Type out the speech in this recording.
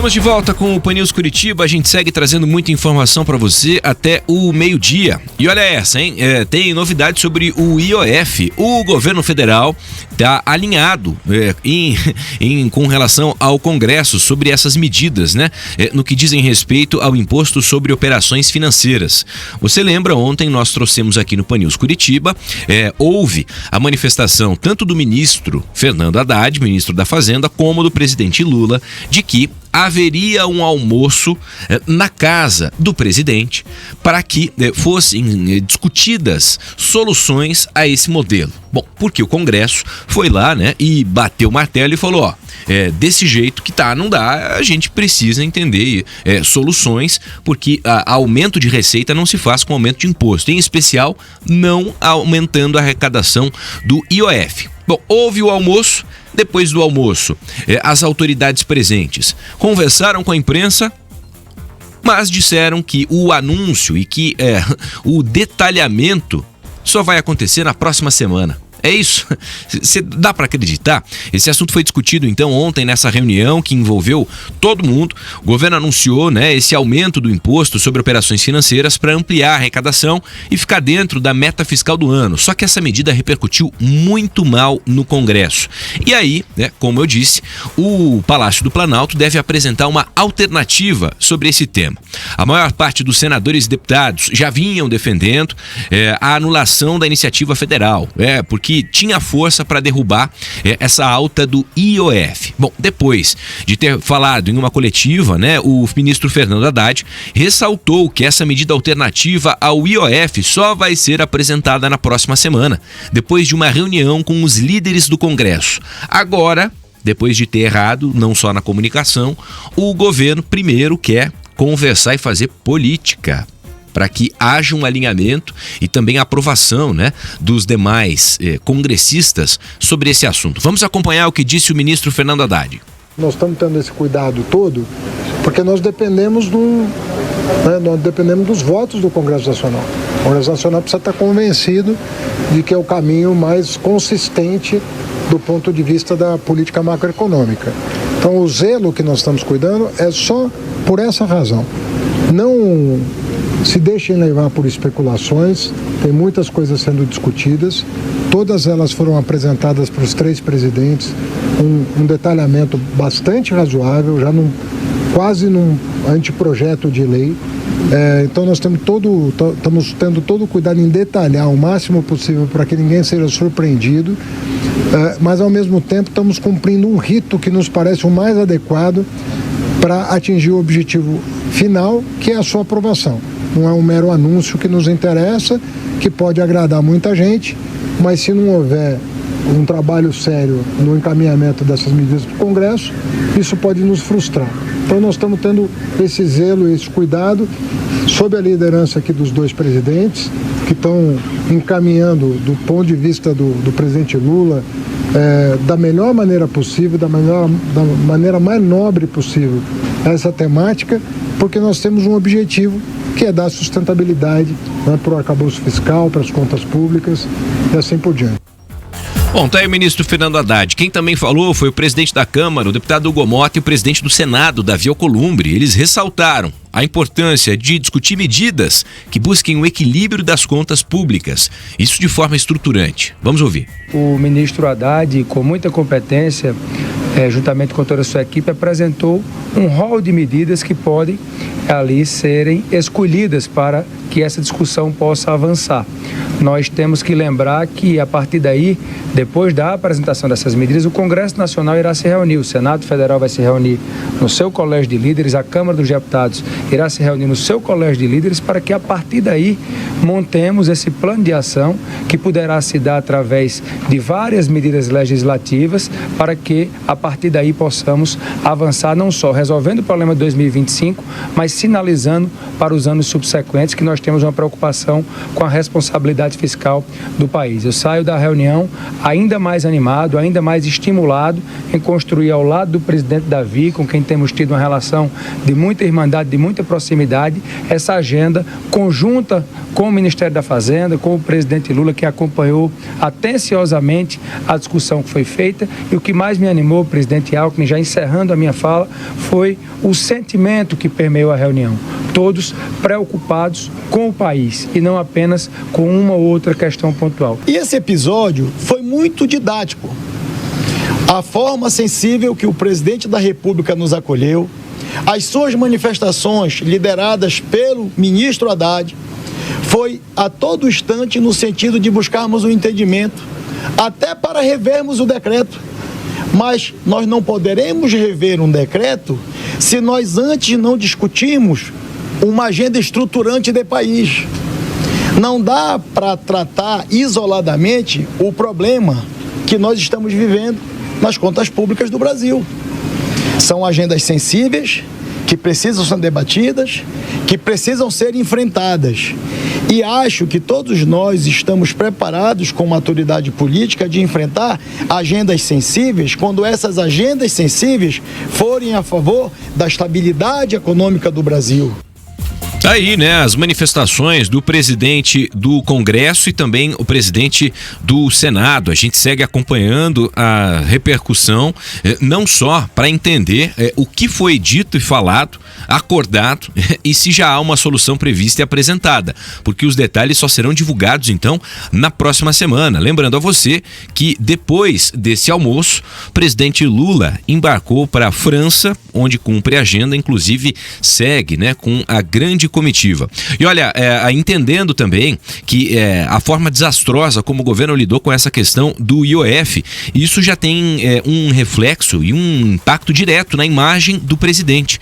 Estamos de volta com o Pan News Curitiba. A gente segue trazendo muita informação para você até o meio-dia. E olha essa, hein? Tem novidade sobre o IOF. O governo federal está alinhado com relação ao Congresso sobre essas medidas, né? No que dizem respeito ao imposto sobre operações financeiras. Você lembra, ontem nós trouxemos aqui no Pan News Curitiba, houve a manifestação tanto do ministro Fernando Haddad, ministro da Fazenda, como do presidente Lula, de que haveria um almoço na casa do presidente para que fossem discutidas soluções a esse modelo. Bom, porque o Congresso foi lá, né, e bateu o martelo e falou, desse jeito que tá, não dá, a gente precisa entender soluções, porque aumento de receita não se faz com aumento de imposto, em especial não aumentando a arrecadação do IOF. Bom, houve o almoço. Depois do almoço, as autoridades presentes conversaram com a imprensa, mas disseram que o anúncio e que o detalhamento só vai acontecer na próxima semana. É isso? Dá para acreditar? Esse assunto foi discutido então ontem nessa reunião que envolveu todo mundo. O governo anunciou, né, esse aumento do imposto sobre operações financeiras para ampliar a arrecadação e ficar dentro da meta fiscal do ano. Só que essa medida repercutiu muito mal no Congresso. E aí, né, como eu disse, o Palácio do Planalto deve apresentar uma alternativa sobre esse tema. A maior parte dos senadores e deputados já vinham defendendo a anulação da iniciativa federal, porque tinha força para derrubar essa alta do IOF. Bom, depois de ter falado em uma coletiva, né, o ministro Fernando Haddad ressaltou que essa medida alternativa ao IOF só vai ser apresentada na próxima semana, depois de uma reunião com os líderes do Congresso. Agora, depois de ter errado, não só na comunicação, o governo primeiro quer conversar e fazer política, para que haja um alinhamento e também a aprovação, né, dos demais congressistas sobre esse assunto. Vamos acompanhar o que disse o ministro Fernando Haddad. Nós estamos tendo esse cuidado todo porque nós dependemos dos votos do Congresso Nacional. O Congresso Nacional precisa estar convencido de que é o caminho mais consistente do ponto de vista da política macroeconômica. Então, o zelo que nós estamos cuidando é só por essa razão. Não se deixem levar por especulações, tem muitas coisas sendo discutidas, todas elas foram apresentadas para os três presidentes, um detalhamento bastante razoável, já quase num anteprojeto de lei. Então nós estamos tendo todo o cuidado em detalhar o máximo possível para que ninguém seja surpreendido, mas ao mesmo tempo estamos cumprindo um rito que nos parece o mais adequado para atingir o objetivo final, que é a sua aprovação. Não é um mero anúncio que nos interessa, que pode agradar muita gente, mas se não houver um trabalho sério no encaminhamento dessas medidas para o Congresso, isso pode nos frustrar. Então nós estamos tendo esse zelo, esse cuidado, sob a liderança aqui dos dois presidentes, que estão encaminhando do ponto de vista do presidente Lula, da melhor maneira possível, da maneira mais nobre possível essa temática, porque nós temos um objetivo que é dar sustentabilidade, né, para o arcabouço fiscal, para as contas públicas e assim por diante. Bom, tá aí o ministro Fernando Haddad. Quem também falou foi o presidente da Câmara, o deputado Hugo Mota, e o presidente do Senado, Davi Alcolumbre. Eles ressaltaram a importância de discutir medidas que busquem o equilíbrio das contas públicas, isso de forma estruturante. Vamos ouvir. O ministro Haddad, com muita competência, juntamente com toda a sua equipe, apresentou um rol de medidas que podem ali serem escolhidas para que essa discussão possa avançar. Nós temos que lembrar que, a partir daí, depois da apresentação dessas medidas, o Congresso Nacional irá se reunir, o Senado Federal vai se reunir no seu colégio de líderes, a Câmara dos Deputados irá se reunir no seu colégio de líderes, para que, a partir daí, montemos esse plano de ação que poderá se dar através de várias medidas legislativas, para que, a partir daí, possamos avançar não só resolvendo o problema de 2025, mas sinalizando para os anos subsequentes que nós nós temos uma preocupação com a responsabilidade fiscal do país. Eu saio da reunião ainda mais animado, ainda mais estimulado em construir ao lado do presidente Davi, com quem temos tido uma relação de muita irmandade, de muita proximidade, essa agenda conjunta com o Ministério da Fazenda, com o presidente Lula, que acompanhou atenciosamente a discussão que foi feita. E o que mais me animou, presidente Alckmin, já encerrando a minha fala, foi o sentimento que permeou a reunião. Todos preocupados com o país e não apenas com uma ou outra questão pontual. E esse episódio foi muito didático. A forma sensível que o presidente da República nos acolheu, as suas manifestações lideradas pelo ministro Haddad, foi a todo instante no sentido de buscarmos um entendimento, até para revermos o decreto. Mas nós não poderemos rever um decreto se nós antes não discutirmos uma agenda estruturante de país. Não dá para tratar isoladamente o problema que nós estamos vivendo nas contas públicas do Brasil. São agendas sensíveis, que precisam ser debatidas, que precisam ser enfrentadas. E acho que todos nós estamos preparados com maturidade política de enfrentar agendas sensíveis, quando essas agendas sensíveis forem a favor da estabilidade econômica do Brasil. Tá aí, né, as manifestações do presidente do Congresso e também o presidente do Senado. A gente segue acompanhando a repercussão, não só para entender o que foi dito e falado, acordado e se já há uma solução prevista e apresentada, porque os detalhes só serão divulgados então na próxima semana. Lembrando a você que depois desse almoço, o presidente Lula embarcou para a França, onde cumpre a agenda, inclusive segue, né, com a grande comitiva. E olha, entendendo também que a forma desastrosa como o governo lidou com essa questão do IOF, isso já tem um reflexo e um impacto direto na imagem do presidente.